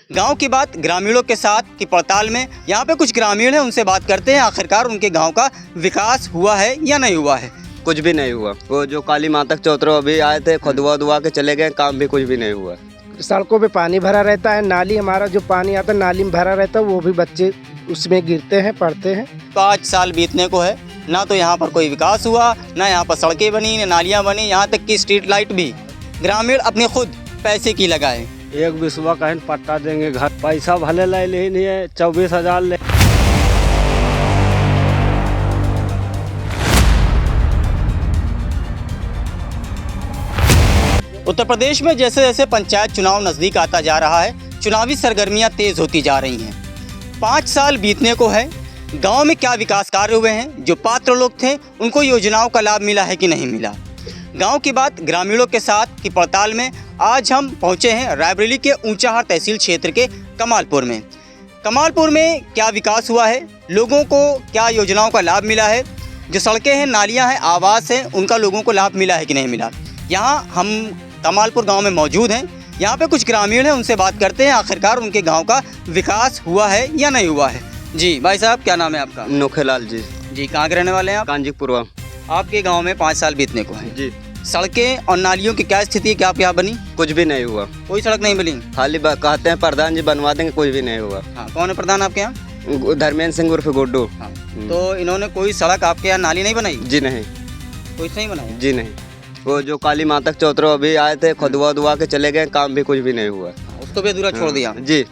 गांव की बात ग्रामीणों के साथ की पड़ताल में यहाँ पे कुछ ग्रामीण हैं, उनसे बात करते हैं आखिरकार उनके गांव का विकास हुआ है या नहीं हुआ है। कुछ भी नहीं हुआ। वो जो काली माता के चौतरो अभी आए थे, खुदवा दुआ के चले गए, काम भी कुछ भी नहीं हुआ। सड़कों पे पानी भरा रहता है, नाली हमारा जो पानी आता है नाली में भरा रहता है, वो भी बच्चे उसमें गिरते हैं, पड़ते हैं। 5 साल बीतने को है, ना तो यहाँ पर कोई विकास हुआ, ना यहाँ पर सड़कें बनी, ना नालियाँ बनी, यहाँ तक कि स्ट्रीट लाइट भी ग्रामीण अपने खुद पैसे की लगाए। एक विश्वा कहन पट्टा देंगे, घर पैसा भले ले ही नहीं है, 24,000 ले। उत्तर प्रदेश में जैसे जैसे पंचायत चुनाव नज़दीक आता जा रहा है, चुनावी सरगर्मियां तेज होती जा रही हैं। 5 साल बीतने को है, गांव में क्या विकास कार्य हुए हैं, जो पात्र लोग थे उनको योजनाओं का लाभ मिला है कि नहीं मिला। गांव की बात ग्रामीणों के साथ की पड़ताल में आज हम पहुंचे हैं रायबरेली के ऊंचाहार तहसील क्षेत्र के कमालपुर में। कमालपुर में क्या विकास हुआ है, लोगों को क्या योजनाओं का लाभ मिला है, जो सड़कें हैं, नालियाँ हैं, आवास हैं, उनका लोगों को लाभ मिला है कि नहीं मिला। यहाँ हम कमालपुर गांव में मौजूद हैं, यहाँ पे कुछ ग्रामीण हैं, उनसे बात करते हैं आखिरकार उनके गांव का विकास हुआ है या नहीं हुआ है। जी भाई साहब, क्या नाम है आपका? नोखेलाल जी। जी, कहाँ के रहने वाले हैं आप? कांजीपुरवा। आपके गांव में 5 साल बीतने को है जी। सड़कें और नालियों की क्या स्थिति है, क्या आप यहाँ बनी? कुछ भी नहीं हुआ, कोई सड़क नहीं बनी। खाली कहते हैं प्रधान जी बनवा देंगे, कुछ भी नहीं हुआ। हाँ, कौन है प्रधान आपके यहाँ? धर्मेंद्र सिंह उर्फ गुड्डू। हाँ, तो इन्होंने कोई सड़क आपके यहाँ नाली नहीं बनाई? जी नहीं। कोई नहीं बनाया? जी नहीं। वो जो काली माता के चौतरो अभी आए थे, खुदवा दुआ के चले गए, काम भी कुछ भी नहीं हुआ। उसको भी अधूरा छोड़ दिया? जी,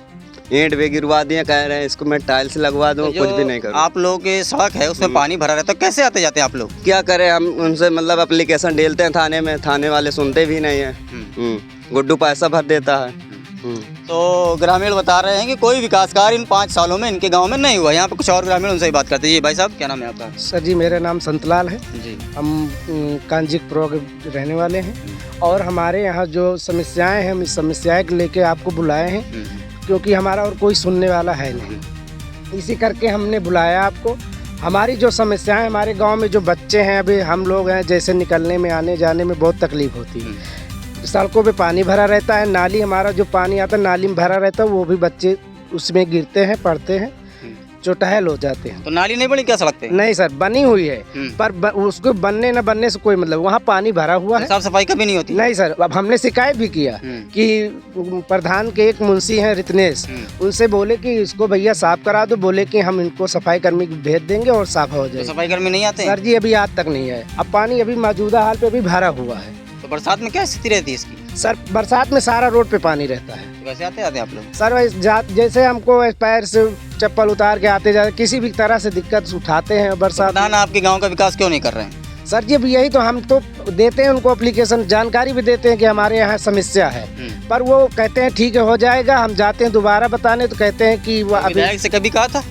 ईंट भी गिरवा दिए, कह रहे हैं इसको मैं टाइल्स लगवा दूँ, कुछ भी नहीं करूँ। आप लोगों के सड़क है उसमें पानी भरा रहता है, कैसे आते जाते हैं आप लोग? क्या करें हम, उनसे मतलब एप्लीकेशन डेलते हैं थाने में, थाने वाले सुनते भी नहीं है। गुड्डू पैसा भर देता है। तो ग्रामीण बता रहे हैं कि कोई विकास कार्य इन 5 सालों में इनके गांव में नहीं हुआ। यहाँ पे कुछ और ग्रामीण, उनसे ही बात करते हैं। जी भाई साहब, क्या नाम है आपका? सर जी, मेरा नाम संतलाल है। जी। हम कांजीपुर के रहने वाले हैं और हमारे यहाँ जो समस्याएं हैं, हम इस समस्याएं को लेके आपको बुलाए हैं, क्योंकि हमारा और कोई सुनने वाला है नहीं। इसी करके हमने बुलाया आपको। हमारी जो समस्याएं, हमारे गांव में जो बच्चे हैं, अभी हम लोग हैं, जैसे निकलने में, आने जाने में बहुत तकलीफ होती है। सड़कों पे पानी भरा रहता है, नाली हमारा जो पानी आता है नाली में भरा रहता है, वो भी बच्चे उसमें गिरते हैं, पड़ते हैं, चोटहल हो जाते हैं। तो नाली नहीं बनी क्या सड़क पे? नहीं सर, बनी हुई है, पर उसको बनने न बनने से कोई मतलब, वहाँ पानी भरा हुआ है। साफ सफाई कभी नहीं होती? नहीं सर, अब हमने शिकायत भी किया कि प्रधान के एक मुंशी हैं रितनेश, उनसे बोले कि इसको भैया साफ करा दो, बोले कि हम इनको सफाई कर्मी भेज देंगे और साफ हो जाएगा। तो सफाई कर्मी नहीं आते? सर जी, अभी आज तक नहीं है। अब पानी अभी मौजूदा हाल पे भी भरा हुआ है। तो बरसात में क्या स्थिति रहती है इसकी? सर, बरसात में सारा रोड पे पानी रहता है। तो कैसे आते हैं आप लोग? सर, जैसे हमको पैर से चप्पल उतार के आते जाते, किसी भी तरह से दिक्कत उठाते हैं बरसात। प्रधान आपके गांव का विकास क्यों नहीं कर रहे हैं? सर जी, अब यही तो हम तो देते हैं उनको एप्लीकेशन, जानकारी भी देते हैं कि हमारे यहाँ समस्या है, पर वो कहते हैं ठीक है हो जाएगा। हम जाते हैं दोबारा बताने तो कहते हैं कि वो विधायक से कभी कहा था?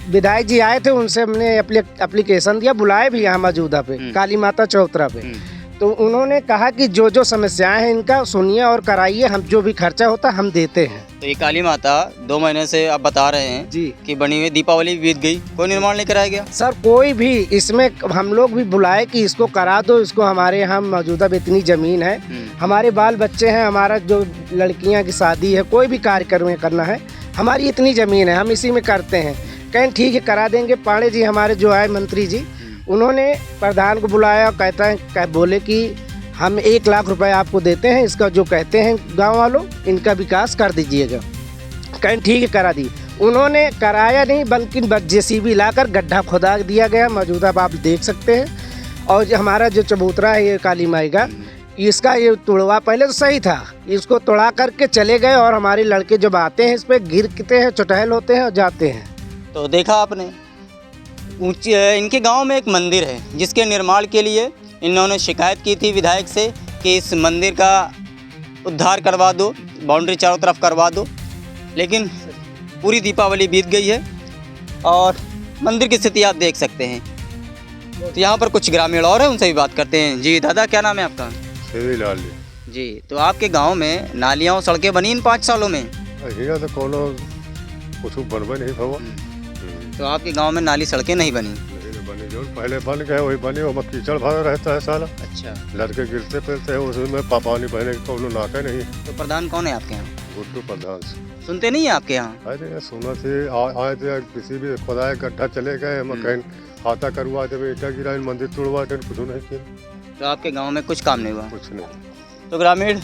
विधायक जी आए थे, उनसे हमने एप्लीकेशन दिया, बुलाए भी यहाँ मौजूदा पे काली माता चौतरा पे। तो उन्होंने कहा कि जो जो समस्याएं हैं इनका सुनिए और कराइए, हम जो भी खर्चा होता है हम देते हैं। तो ये काली माता 2 महीने से आप बता रहे हैं जी कि बनी हुई, दीपावली भी बीत गई, कोई निर्माण नहीं कराया गया? सर, कोई भी इसमें, हम लोग भी बुलाए कि इसको करा दो, इसको हमारे यहाँ मौजूदा इतनी ज़मीन है, हमारे बाल बच्चे हैं, हमारा जो लड़कियाँ की शादी है, कोई भी कार्यक्रम करना है, हमारी इतनी ज़मीन है, हम इसी में करते हैं। कहें ठीक है करा देंगे। पांडे जी हमारे जो आए मंत्री जी, उन्होंने प्रधान को बुलाया, कहता है बोले कि हम 1 लाख रुपए आपको देते हैं, इसका जो कहते हैं गांव वालों, इनका विकास कर दीजिएगा। कहें ठीक है करा दी। उन्होंने कराया नहीं, बल्कि JCB लाकर गड्ढा खुदा दिया गया, मौजूदा आप देख सकते हैं। और जो हमारा जो चबूतरा है ये काली माई का, इसका ये तोड़वा पहले तो सही था, इसको तोड़ा करके चले गए और हमारे लड़के जब आते हैं इस पर गिरते हैं, चुटहल होते हैं और जाते हैं। तो देखा आपने, इनके गांव में एक मंदिर है जिसके निर्माण के लिए इन्होंने शिकायत की थी विधायक से कि इस मंदिर का उद्धार करवा दो, बाउंड्री चारों तरफ करवा दो, लेकिन पूरी दीपावली बीत गई है और मंदिर की स्थिति आप देख सकते हैं। तो यहाँ पर कुछ ग्रामीण और हैं, उनसे भी बात करते हैं। जी दादा, क्या नाम है आपका? सेवीलाल जी। तो आपके गांव में नालियाँ और सड़कें बनी इन 5 सालों में? तो कोनो कुछ बनबे नहीं भवा। तो आपके गांव में नाली सड़कें नहीं बनी? बनी, जो पहले बन गए वही बने, वो कीचड़ भरा रहता है साला। अच्छा। लड़के गिरते फिरते हैं उसमें, पानी बहने का कोनो नाका नहीं। तो प्रधान कौन है आपके यहाँ? गुड्डू प्रधान। सुनते नहीं है आपके यहाँ? अरे सुना से आए थे किसी भी खुदाए गड्ढा चले गए हम कहीं हाथा करवा दे ईटा गिरा मंदिर तोड़वा दे कुछ नहीं किया तो आपके गांव में कुछ काम नहीं हुआ? कुछ नहीं। तो ग्रामीण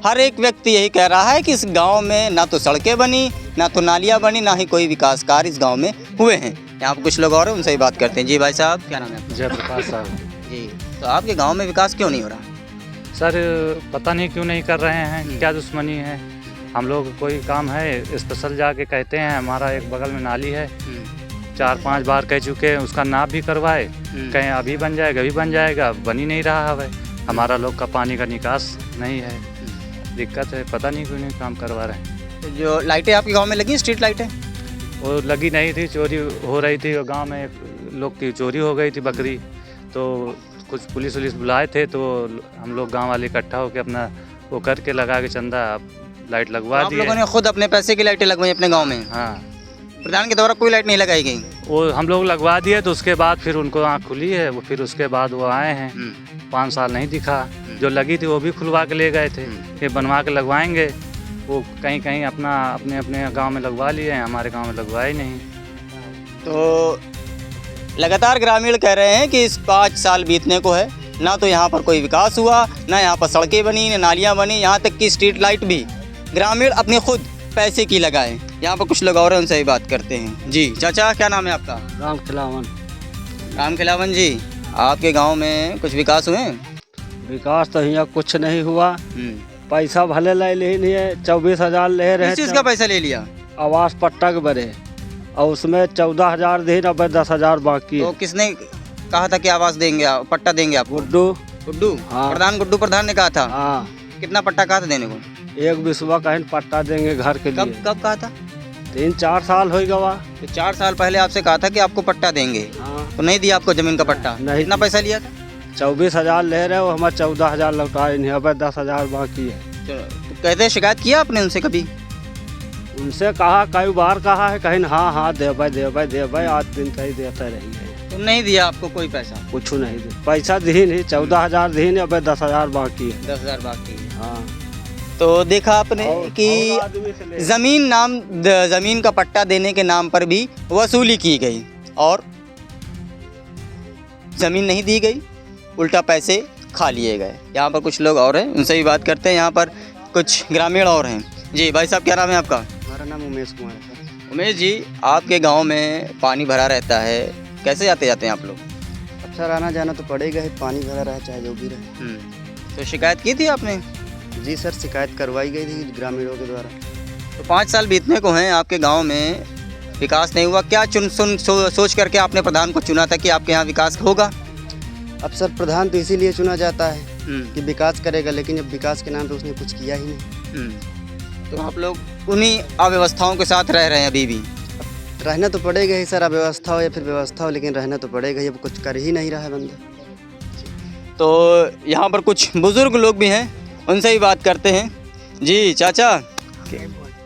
हर एक व्यक्ति यही कह रहा है कि इस गांव में ना तो सड़कें बनी, ना तो नालियां बनी, ना ही कोई विकास कार्य इस गांव में हुए हैं। यहाँ पर कुछ लोग और हैं, उनसे ही बात करते हैं। जी भाई साहब, क्या नाम है आपका? जयप्रकाश साहब। जी, तो आपके गांव में विकास क्यों नहीं हो रहा? सर पता नहीं क्यों नहीं कर रहे हैं, क्या दुश्मनी है। हम लोग कोई काम है स्पेशल जाके कहते हैं, हमारा एक बगल में नाली है, 4-5 बार कह चुके हैं, उसका नाप भी करवाए, कहीं अभी बन जाएगा अभी बन जाएगा, बन ही नहीं रहा है। हमारा लोग का पानी का निकास नहीं है, दिक्कत है, पता नहीं क्यों नहीं काम करवा रहे हैं। तो जो लाइटें आपके गांव में लगी, स्ट्रीट लाइटें, वो लगी नहीं थी, चोरी हो रही थी। गांव में एक लोग की चोरी हो गई थी बकरी, तो कुछ पुलिस वुलिस बुलाए थे, तो हम लोग गांव वाले इकट्ठा होकर अपना वो करके लगा के चंदा लाइट लगवा आप दिए। लोगों ने खुद अपने पैसे की लाइटें लगवाई अपने गांव में? हाँ, प्रधान के द्वारा कोई लाइट नहीं लगाई गई? वो हम लोग लगवा दिए, तो उसके बाद फिर उनको आँख खुली है, वो फिर उसके बाद वो आए हैं। 5 साल नहीं दिखा, जो लगी थी वो भी खुलवा के ले गए थे, फिर बनवा के लगवाएंगे। वो कहीं कहीं अपना अपने अपने गांव में लगवा लिए हैं, हमारे गांव में लगवाए नहीं। तो लगातार ग्रामीण कह रहे हैं कि इस 5 साल बीतने को है, ना तो यहाँ पर कोई विकास हुआ, ना यहाँ पर सड़कें बनी, ना नालियाँ बनी, यहाँ तक कि स्ट्रीट लाइट भी ग्रामीण अपने खुद पैसे की लगाए। यहाँ पर कुछ लोग और हैं, उनसे ही बात करते हैं। जी चाचा, क्या नाम है आपका? राम खिलावन। राम खिलावन जी, आपके गांव में कुछ विकास हुए हैं? विकास तो यहाँ कुछ नहीं हुआ, पैसा भले ले नहीं है, 24,000 ले रहे किस चीज़ का पैसा ले लिया? आवास पट्टा के बरे, और उसमें 14,000 दे, अब 10,000 बाकी तो है। किसने कहा था कि आवास देंगे, पट्टा देंगे आपको? गुड्डू। गुड्डू? हाँ। गुड्डू प्रधान ने कहा था? हाँ, कितना पट्टा कहा था देने को? 1 विश्वा कहीं पट्टा देंगे घर के लिए। कब कहा था? 3-4 साल हो गवा। तो 4 साल पहले आपसे कहा था कि आपको पट्टा देंगे, हाँ, तो नहीं दिया आपको जमीन का पट्टा? नहीं। कितना पैसा लिया था? 24,000 ले रहे हो, हमारे 14,000 लौटाए नहीं, अब 10,000 बाकी है। तो कहते हैं शिकायत किया आपने उनसे कभी? उनसे कहा, कई बार कहा है, कहीं हाँ हाँ दे भाई, आज दिन कहीं देते रहेंगे। तो नहीं दिया आपको कोई पैसा? कुछ नहीं दे, पैसा दी नहीं, 14,000 दी नहीं, अब 10,000 बाकी है। 10,000 बाकी है। हाँ, तो देखा आपने कि और आदमी से ले। ज़मीन का पट्टा देने के नाम पर भी वसूली की गई और ज़मीन नहीं दी गई, उल्टा पैसे खा लिए गए। यहाँ पर कुछ लोग और हैं, उनसे भी बात करते हैं। यहाँ पर कुछ ग्रामीण और हैं। जी भाई साहब, क्या नाम है आपका? हमारा नाम उमेश कुमार है सर। उमेश जी, आपके गांव में पानी भरा रहता है, कैसे जाते जाते हैं आप लोग? अच्छा, आना जाना तो पड़ेगा ही, पानी भरा रहे चाहे जो भी रहे। तो शिकायत की थी आपने? जी सर, शिकायत करवाई गई थी ग्रामीणों के द्वारा। तो 5 साल बीतने को हैं, आपके गांव में विकास नहीं हुआ। क्या सोच करके आपने प्रधान को चुना था कि आपके यहाँ विकास होगा? अब सर, प्रधान तो इसीलिए चुना जाता है कि विकास करेगा, लेकिन अब विकास के नाम पे उसने कुछ किया ही नहीं। तो आप लोग उन्हीं अव्यवस्थाओं के साथ रह रहे हैं अभी भी? रहना तो पड़ेगा ही सर, अव्यवस्था हो या फिर व्यवस्था हो, लेकिन रहना तो पड़ेगा ही, अब कुछ कर ही नहीं रहा है बंदा। तो यहाँ पर कुछ बुज़ुर्ग लोग भी हैं, उनसे ही बात करते हैं। जी चाचा,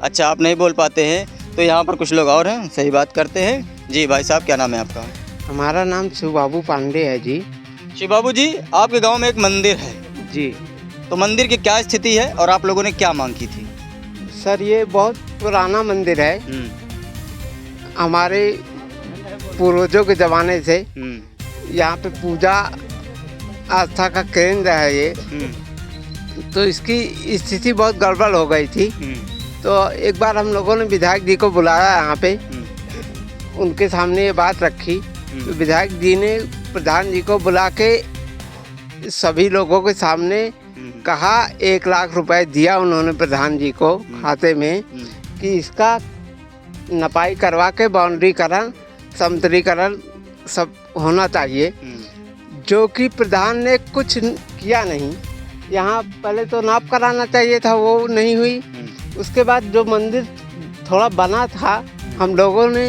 अच्छा आप नहीं बोल पाते हैं, तो यहाँ पर कुछ लोग और हैं, सही बात करते हैं। जी भाई साहब, क्या नाम है आपका? हमारा नाम शिवबाबू पांडे है जी। शिव बाबू जी, आपके गांव में एक मंदिर है जी तो मंदिर की क्या स्थिति है और आप लोगों ने क्या मांग की थी? सर, ये बहुत पुराना मंदिर है, हमारे पूर्वजों के ज़माने से यहाँ पे पूजा आस्था का केंद्र है ये। तो इसकी स्थिति बहुत गड़बड़ हो गई थी। तो एक बार हम लोगों ने विधायक जी को बुलाया यहाँ पे, उनके सामने ये बात रखी। तो विधायक जी ने प्रधान जी को बुला के सभी लोगों के सामने कहा, 1 लाख रुपए दिया उन्होंने प्रधान जी को खाते में कि इसका नपाई करवा के बाउंड्रीकरण, समतलीकरण सब होना चाहिए, जो कि प्रधान ने कुछ किया नहीं। यहाँ पहले तो नाप कराना चाहिए था, वो नहीं हुई। उसके बाद जो मंदिर थोड़ा बना था, हम लोगों ने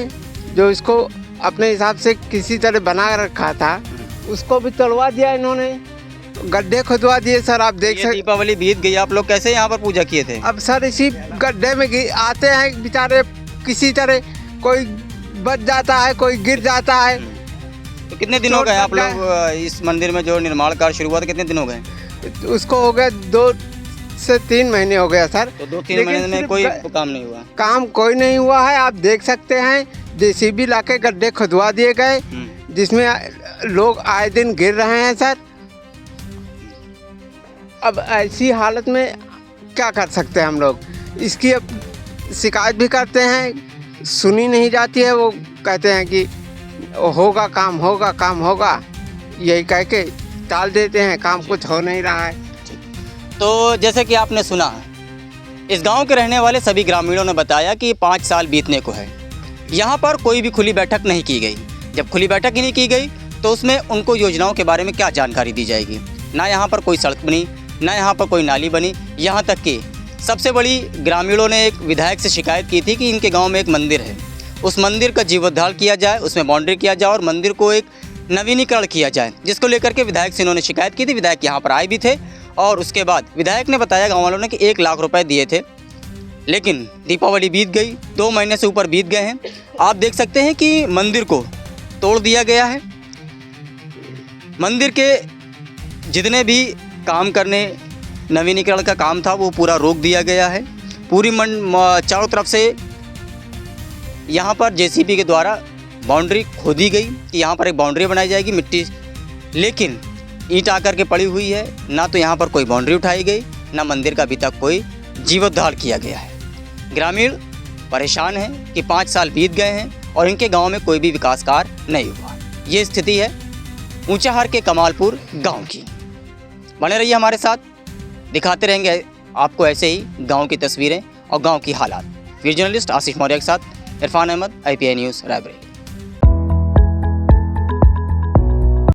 जो इसको अपने हिसाब से किसी तरह बना रखा था, उसको भी तोड़वा दिया इन्होंने, गड्ढे खुदवा दिए। सर आप देख सकते, दीपावली बीत गई, आप लोग कैसे यहाँ पर पूजा किए थे? अब सर इसी गड्ढे में आते हैं बेचारे, किसी तरह कोई बच जाता है, कोई गिर जाता है। तो कितने दिन हो गए आप लोग इस मंदिर में जो निर्माण कार्य शुरू हुआ था, कितने दिन हो गए? उसको हो गया 2 से 3 महीने हो गया सर। तो 2-3 लेकिन महीने में सिर्फ कोई काम नहीं हुआ। काम कोई नहीं हुआ है। आप देख सकते हैं जेसीबी लाके गड्ढे खुदवा दिए गए, जिसमें लोग आए दिन गिर रहे हैं सर। अब ऐसी हालत में क्या कर सकते हैं हम लोग? इसकी अब शिकायत भी करते हैं, सुनी नहीं जाती है। वो कहते हैं कि होगा काम, होगा काम, होगा, यही कह के टाल देते हैं। काम कुछ हो नहीं रहा है। तो जैसे कि आपने सुना, इस गांव के रहने वाले सभी ग्रामीणों ने बताया कि 5 साल बीतने को है, यहाँ पर कोई भी खुली बैठक नहीं की गई। जब खुली बैठक ही नहीं की गई तो उसमें उनको योजनाओं के बारे में क्या जानकारी दी जाएगी? ना यहाँ पर कोई सड़क बनी, ना यहाँ पर कोई नाली बनी। यहाँ तक कि सबसे बड़ी ग्रामीणों ने एक विधायक से शिकायत की थी कि इनके गांव में एक मंदिर है, उस मंदिर का जीर्णोद्धार किया जाए, उसमें बाउंड्री किया जाए और मंदिर को एक नवीनीकरण किया जाए, जिसको लेकर के विधायक से इन्होंने शिकायत की थी। विधायक यहाँ पर आए भी थे और उसके बाद विधायक ने बताया गाँव वालों ने कि 1 लाख रुपए दिए थे। लेकिन दीपावली बीत गई, 2 महीने से ऊपर बीत गए हैं। आप देख सकते हैं कि मंदिर को तोड़ दिया गया है। मंदिर के जितने भी काम करने, नवीनीकरण का काम था, वो पूरा रोक दिया गया है। पूरी चारों तरफ से यहाँ पर जेसीबी के द्वारा बाउंड्री खोदी गई कि यहाँ पर एक बाउंड्री बनाई जाएगी मिट्टी, लेकिन ईंट आकर के पड़ी हुई है। ना तो यहाँ पर कोई बाउंड्री उठाई गई, ना मंदिर का अभी तक कोई जीर्णोद्धार किया गया है। ग्रामीण परेशान हैं कि 5 साल बीत गए हैं और इनके गांव में कोई भी विकास कार्य नहीं हुआ। ये स्थिति है ऊंचाहार के कमालपुर गांव की। बने रहिए हमारे साथ, दिखाते रहेंगे आपको ऐसे ही गांव की तस्वीरें और गांव की हालात। वीडियो जर्नलिस्ट आशीष मौर्य के साथ इरफान अहमद, IPI न्यूज़ रायबरेली।